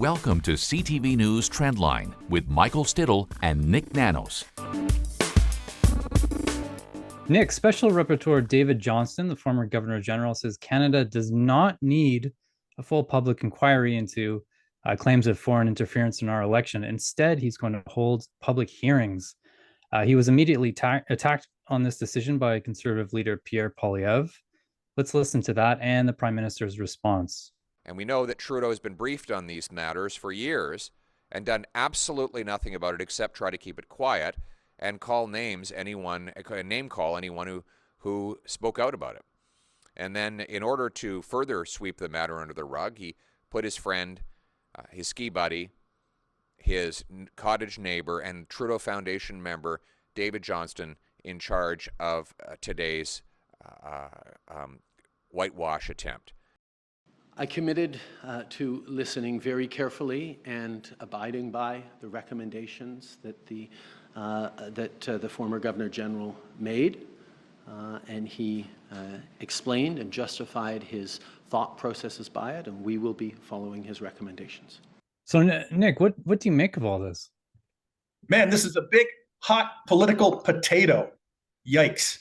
Welcome to CTV News Trendline with Michael Stittle and Nik Nanos. Nik, Special Rapporteur David Johnston, the former Governor General, says Canada does not need a full public inquiry into claims of foreign interference in our election. Instead, he's going to hold public hearings. He was immediately attacked on this decision by Conservative leader Pierre Poilievre. Let's listen to that and the Prime Minister's response. And we know that Trudeau has been briefed on these matters for years and done absolutely nothing about it except try to keep it quiet and name call anyone who spoke out about it. And then in order to further sweep the matter under the rug, he put his friend, his ski buddy, his cottage neighbor, and Trudeau Foundation member David Johnston in charge of today's whitewash attempt. I committed to listening very carefully and abiding by the recommendations that the former Governor General made, and he explained and justified his thought processes by it, and we will be following his recommendations. So, Nik, what do you make of all this? Man, this is a big, hot political potato. Yikes.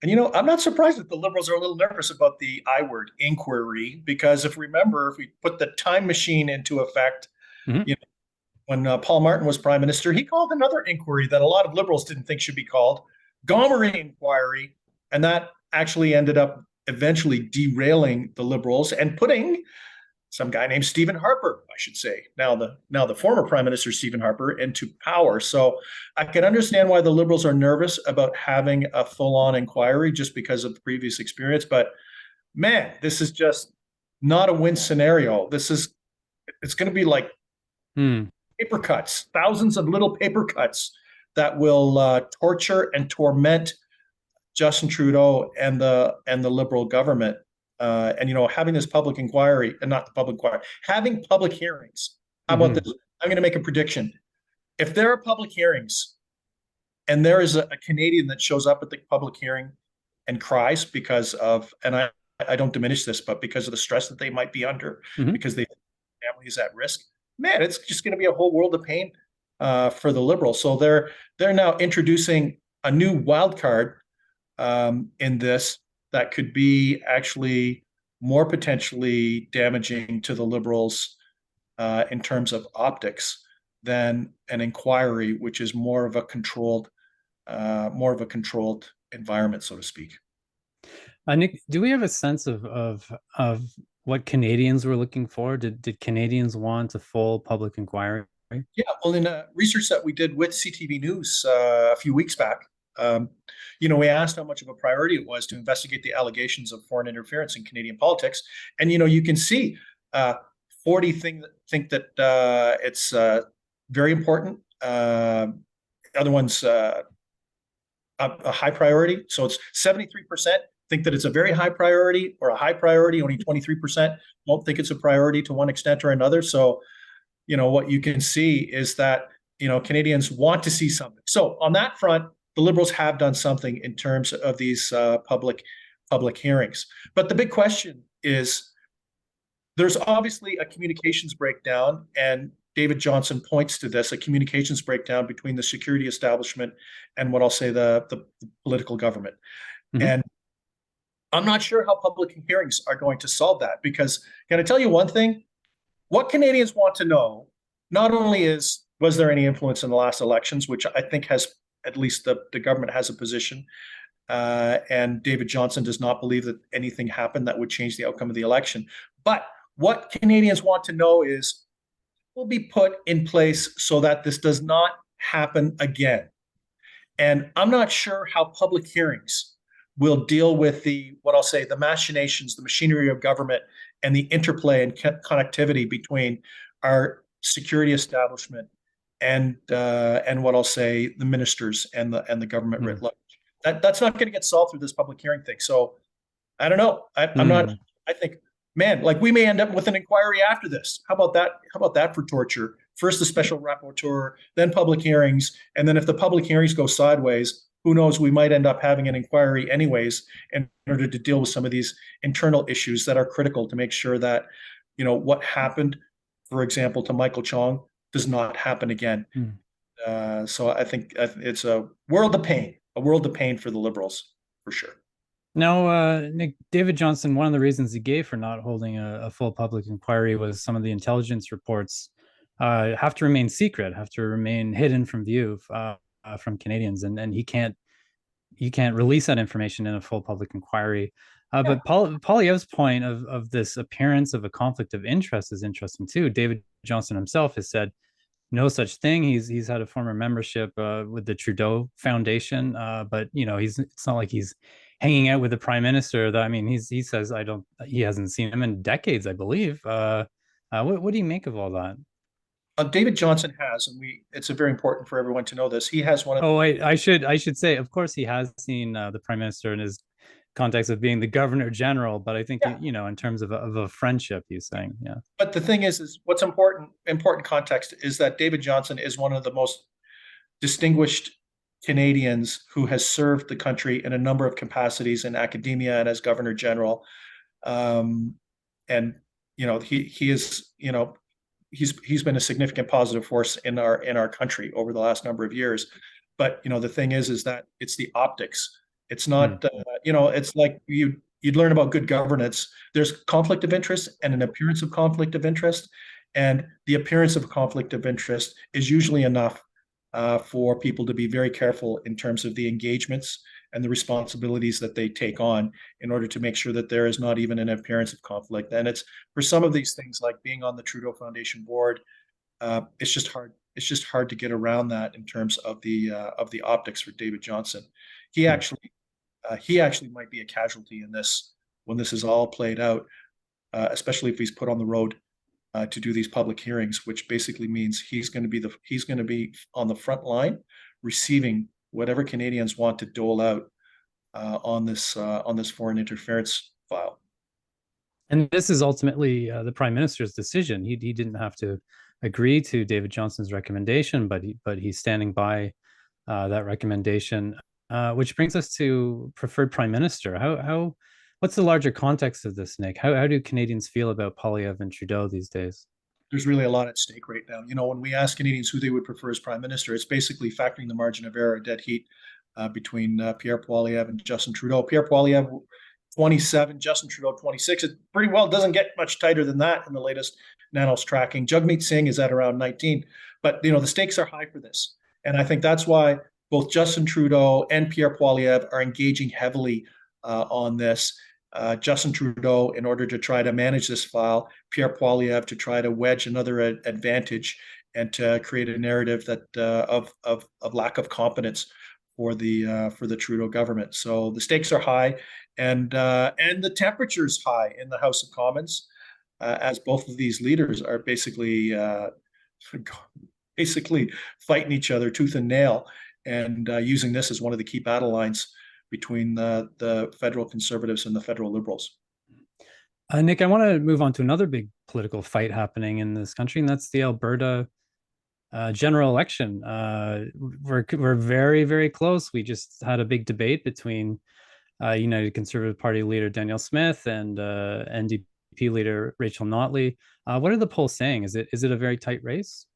And, I'm not surprised that the Liberals are a little nervous about the I word, inquiry, because if we put the time machine into effect, when Paul Martin was Prime Minister, he called another inquiry that a lot of Liberals didn't think should be called, Gomery inquiry, and that actually ended up eventually derailing the Liberals and putting some guy named Stephen Harper, I should say, now the former Prime Minister Stephen Harper, into power. So I can understand why the Liberals are nervous about having a full-on inquiry just because of the previous experience. But man, this is just not a win scenario. It's going to be like paper cuts, thousands of little paper cuts that will torture and torment Justin Trudeau and the Liberal government. Having this public inquiry, and not the public inquiry, having public hearings. How about this? I'm going to make a prediction. If there are public hearings and there is a Canadian that shows up at the public hearing and cries because of, and I don't diminish this, but because of the stress that they might be under, because their family is at risk, man, it's just going to be a whole world of pain for the Liberals. So they're now introducing a new wild card in this that could be actually more potentially damaging to the Liberals in terms of optics than an inquiry, which is more of a controlled environment, so to speak. Nik, do we have a sense of what Canadians were looking for? Did Canadians want a full public inquiry? Yeah, well, in research that we did with CTV News a few weeks back, we asked how much of a priority it was to investigate the allegations of foreign interference in Canadian politics. And, you can see 40 think that it's very important. Other ones, a high priority. So it's 73% think that it's a very high priority or a high priority. Only 23% don't think it's a priority to one extent or another. So, what you can see is that, Canadians want to see something. So on that front, the Liberals have done something in terms of these public hearings. But the big question is, there's obviously a communications breakdown, and David Johnston points to this, a communications breakdown between the security establishment and what I'll say the political government. And I'm not sure how public hearings are going to solve that, because can I tell you one thing? What Canadians want to know not only was there any influence in the last elections, which I think has, at least the government has a position, and David Johnston does not believe that anything happened that would change the outcome of the election. But what Canadians want to know is, will be put in place so that this does not happen again. And I'm not sure how public hearings will deal with the machinations, the machinery of government, and the interplay and connectivity between our security establishment and what I'll say the ministers and the government writ large. That's not going to get solved through this public hearing thing. So I don't know. I'm not. I think, man, we may end up with an inquiry after this. How about that? How about that for torture? First the special rapporteur, then public hearings, and then if the public hearings go sideways, who knows? We might end up having an inquiry anyways in order to deal with some of these internal issues that are critical to make sure that what happened for example, to Michael Chong does not happen again. So I think it's a world of pain for the Liberals, for sure. Now, Nik, David Johnston, one of the reasons he gave for not holding a full public inquiry was some of the intelligence reports have to remain secret, have to remain hidden from view from Canadians, and he can't release that information in a full public inquiry. But Poilievre's point of this appearance of a conflict of interest is interesting too. David Johnston himself has said no such thing. He's had a former membership with the Trudeau Foundation, but it's not like he's hanging out with the Prime Minister. He says he hasn't seen him in decades, I believe. What do you make of all that? David Johnston has, and it's very important for everyone to know this. He has one of. Oh, wait, I should say, of course, he has seen the Prime Minister in his context of being the Governor General, but I think in terms of a friendship, he's saying, yeah. But the thing is what's important context is that David Johnston is one of the most distinguished Canadians who has served the country in a number of capacities in academia and as Governor General, and he is he's been a significant positive force in our country over the last number of years. But the thing is that it's the optics. It's not it's like you'd learn about good governance. There's conflict of interest and an appearance of conflict of interest, and the appearance of conflict of interest is usually enough for people to be very careful in terms of the engagements and the responsibilities that they take on in order to make sure that there is not even an appearance of conflict. And it's for some of these things, like being on the Trudeau Foundation board, it's just hard. It's just hard to get around that in terms of the optics for David Johnston. He actually might be a casualty in this when this is all played out, especially if he's put on the road to do these public hearings, which basically means he's going to be on the front line, receiving whatever Canadians want to dole out on this foreign interference file. And this is ultimately the Prime Minister's decision. He didn't have to agree to David Johnston's recommendation, but he's standing by that recommendation. Which brings us to preferred Prime Minister. What's the larger context of this, Nik? How do Canadians feel about Poilievre and Trudeau these days? There's really a lot at stake right now. When we ask Canadians who they would prefer as Prime Minister, it's basically factoring the margin of error, dead heat between Pierre Poilievre and Justin Trudeau. Pierre Poilievre, 27, Justin Trudeau, 26. It pretty well doesn't get much tighter than that in the latest Nanos tracking. Jagmeet Singh is at around 19. But, the stakes are high for this. And I think that's why both Justin Trudeau and Pierre Poilievre are engaging heavily on this. Justin Trudeau, in order to try to manage this file, Pierre Poilievre to try to wedge another advantage and to create a narrative that of lack of competence for the Trudeau government. So the stakes are high, and the temperature's high in the House of Commons, as both of these leaders are basically fighting each other tooth and nail, and using this as one of the key battle lines between the federal Conservatives and the federal Liberals. Nik, I want to move on to another big political fight happening in this country, and that's the Alberta general election. We're very, very close. We just had a big debate between United Conservative Party leader Danielle Smith and NDP leader Rachel Notley. What are the polls saying? Is it a very tight race?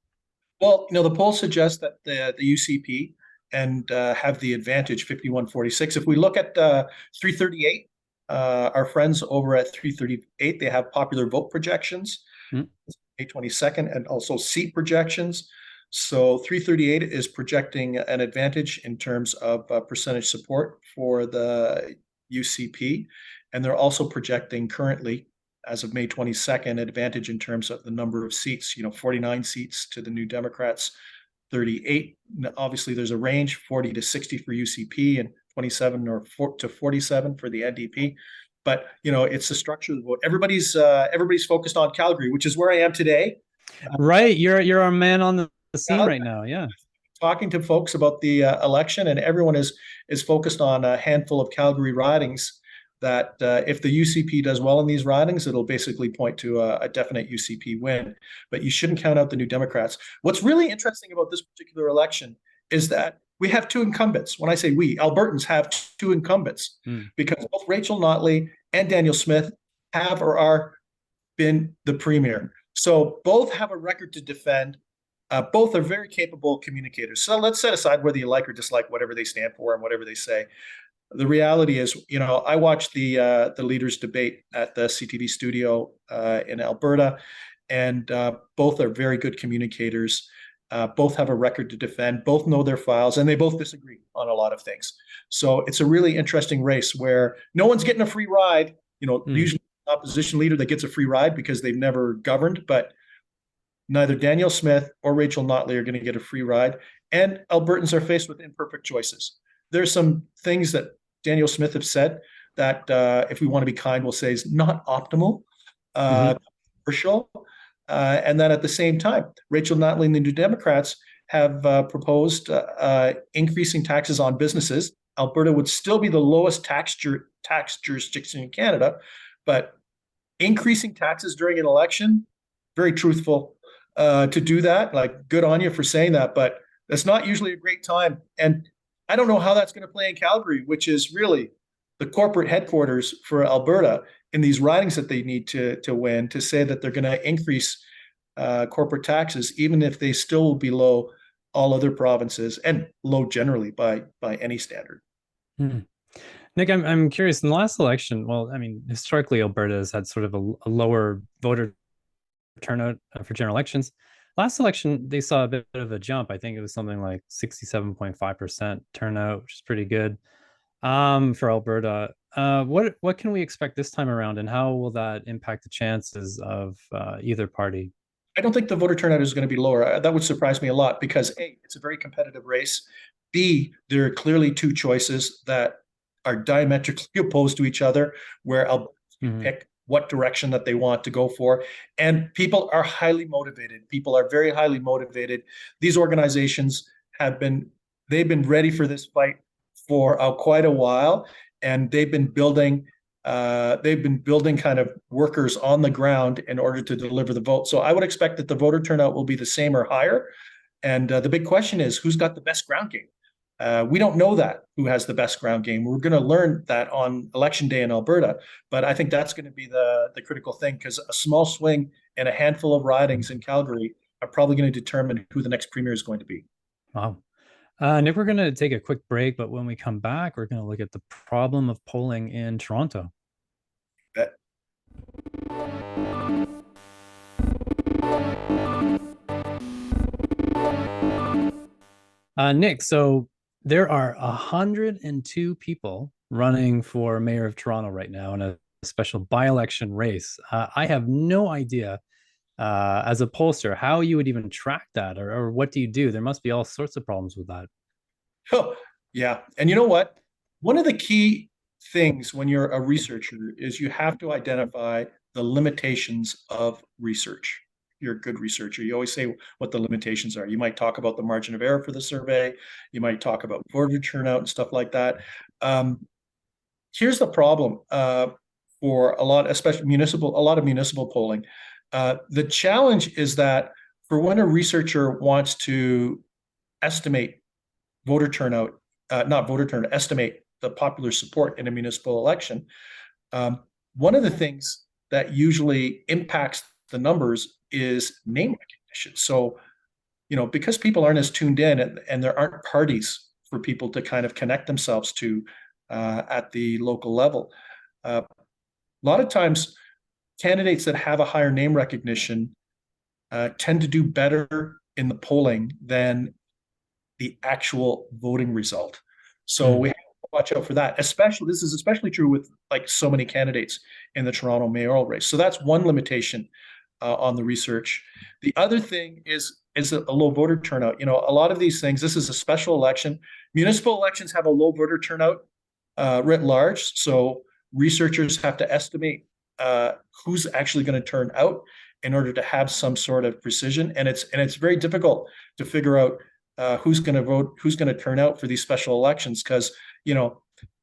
Well, the polls suggest that the UCP and have the advantage 51-46. If we look at 338, our friends over at 338, they have popular vote projections, May 22nd, and also seat projections. So 338 is projecting an advantage in terms of percentage support for the UCP. And they're also projecting currently, as of May 22nd, advantage in terms of the number of seats, 49 seats to the New Democrats, 38. Obviously, there's a range, 40 to 60 for UCP and 27 to 47 for the NDP. But, it's the structure of the vote. Everybody's focused on Calgary, which is where I am today. Right. You're our man on the scene right now. Yeah. Talking to folks about the election, and everyone is focused on a handful of Calgary ridings that if the UCP does well in these ridings, it'll basically point to a definite UCP win. But you shouldn't count out the New Democrats. What's really interesting about this particular election is that we have two incumbents. When I say we, Albertans have two incumbents, because both Rachel Notley and Danielle Smith have or are been the premier. So both have a record to defend. Both are very capable communicators. So let's set aside whether you like or dislike whatever they stand for and whatever they say. The reality is, I watched the leaders debate at the CTV studio in Alberta, and both are very good communicators. Both have a record to defend. Both know their files, and they both disagree on a lot of things. So it's a really interesting race where no one's getting a free ride. Usually opposition leader that gets a free ride because they've never governed, but neither Danielle Smith or Rachel Notley are going to get a free ride. And Albertans are faced with imperfect choices. There's some things that Danielle Smith have said that, if we want to be kind, we'll say is not optimal, controversial. And then at the same time, Rachel Notley and the New Democrats have proposed increasing taxes on businesses. Alberta would still be the lowest tax jurisdiction in Canada, but increasing taxes during an election, very truthful to do that. Like, good on you for saying that, but that's not usually a great time. And I don't know how that's going to play in Calgary, which is really the corporate headquarters for Alberta in these ridings that they need to win, to say that they're going to increase corporate taxes, even if they still will be low all other provinces and low generally by any standard. Nik, I'm curious. In the last election, well, I mean, historically, Alberta has had sort of a lower voter turnout for general elections. Last election, they saw a bit of a jump. I think it was something like 67.5% turnout, which is pretty good for Alberta. What can we expect this time around, and how will that impact the chances of either party? I don't think the voter turnout is going to be lower. That would surprise me a lot because A, it's a very competitive race. B, there are clearly two choices that are diametrically opposed to each other, where Alberta pick what direction that they want to go for. And people are highly motivated. People are very highly motivated. These organizations they've been ready for this fight for quite a while, and they've been building kind of workers on the ground in order to deliver the vote. So I would expect that the voter turnout will be the same or higher. And the big question is, who's got the best ground game? We don't know that, who has the best ground game. We're going to learn that on election day in Alberta. But I think that's going to be the critical thing, because a small swing and a handful of ridings in Calgary are probably going to determine who the next premier is going to be. Wow. Nik, we're going to take a quick break, but when we come back, we're going to look at the problem of polling in Toronto. Bet. Nik, so there are 102 people running for mayor of Toronto right now in a special by-election race. I have no idea, as a pollster, how you would even track that, or what do you do? There must be all sorts of problems with that. Oh, yeah. And you know what? One of the key things when you're a researcher is you have to identify the limitations of research. You're a good researcher. You always say what the limitations are. You might talk about the margin of error for the survey. You might talk about voter turnout and stuff like that. Here's the problem for a lot of municipal polling. The challenge is that for when a researcher wants to estimate voter turnout, estimate the popular support in a municipal election, one of the things that usually impacts the numbers is name recognition. So, because people aren't as tuned in and there aren't parties for people to kind of connect themselves to at the local level, a lot of times candidates that have a higher name recognition tend to do better in the polling than the actual voting result. So we have to watch out for that. This is especially true with like so many candidates in the Toronto mayoral race. So that's one limitation on the research. The other thing is a low voter turnout. A lot of these things, this is a special election. Municipal elections have a low voter turnout writ large. So researchers have to estimate who's actually going to turn out in order to have some sort of precision. And it's very difficult to figure out who's going to vote, who's going to turn out for these special elections. Because,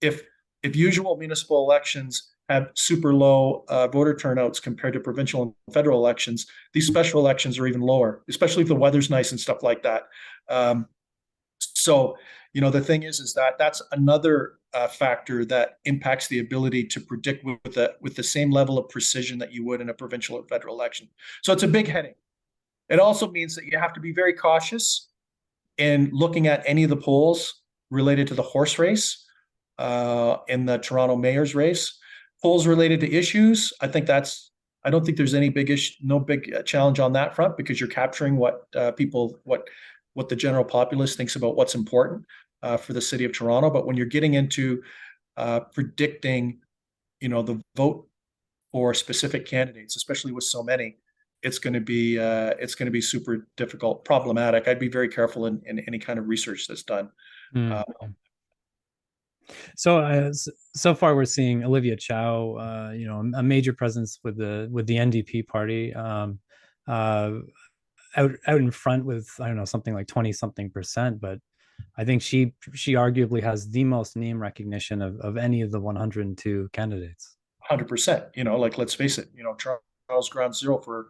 if usual municipal elections have super low voter turnouts compared to provincial and federal elections, these special elections are even lower, especially if the weather's nice and stuff like that. So, the thing is that that's another factor that impacts the ability to predict with the same level of precision that you would in a provincial or federal election. So it's a big headache. It also means that you have to be very cautious in looking at any of the polls related to the horse race in the Toronto mayor's race. Polls related to issues, I don't think there's any big issue, no big challenge on that front, because you're capturing what what the general populace thinks about what's important for the city of Toronto. But when you're getting into predicting, the vote for specific candidates, especially with so many, it's going to be super difficult, problematic. I'd be very careful in any kind of research that's done. So far we're seeing Olivia Chow, a major presence with the NDP party, out in front with, I don't know, something like 20-something%. But I think she arguably has the most name recognition of any of the 102 candidates. 100%. Let's face it. Charles ground zero for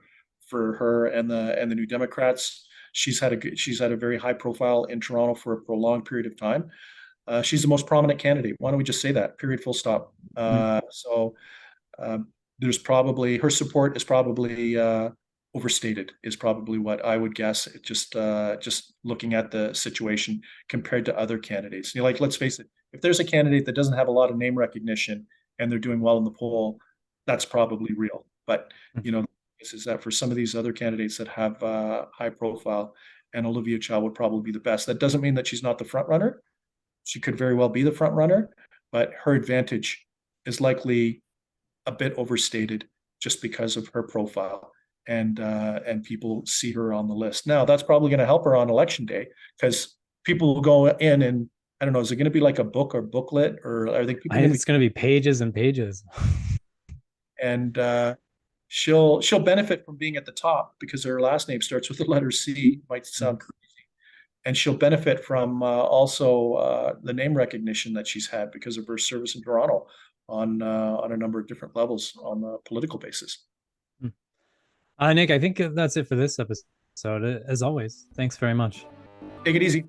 her and the New Democrats. She's had a very high profile in Toronto for a prolonged period of time. She's the most prominent candidate. Why don't we just say that? Period. Full stop. So there's probably, her support is probably overstated, is probably what I would guess. Just looking at the situation compared to other candidates. Let's face it. If there's a candidate that doesn't have a lot of name recognition and they're doing well in the poll, that's probably real. But is that for some of these other candidates that have high profile, and Olivia Chow would probably be the best. That doesn't mean that she's not the front runner. She could very well be the front runner, but her advantage is likely a bit overstated just because of her profile, and people see her on the list. Now, that's probably going to help her on election day, because people will go in and, I don't know, is it going to be like a book or booklet, or are they? It's going to be pages and pages. And she'll benefit from being at the top because her last name starts with the letter C. Might sound crazy. And she'll benefit from also the name recognition that she's had because of her service in Toronto on a number of different levels on the political basis. Nik, I think that's it for this episode. As always, thanks very much. Take it easy.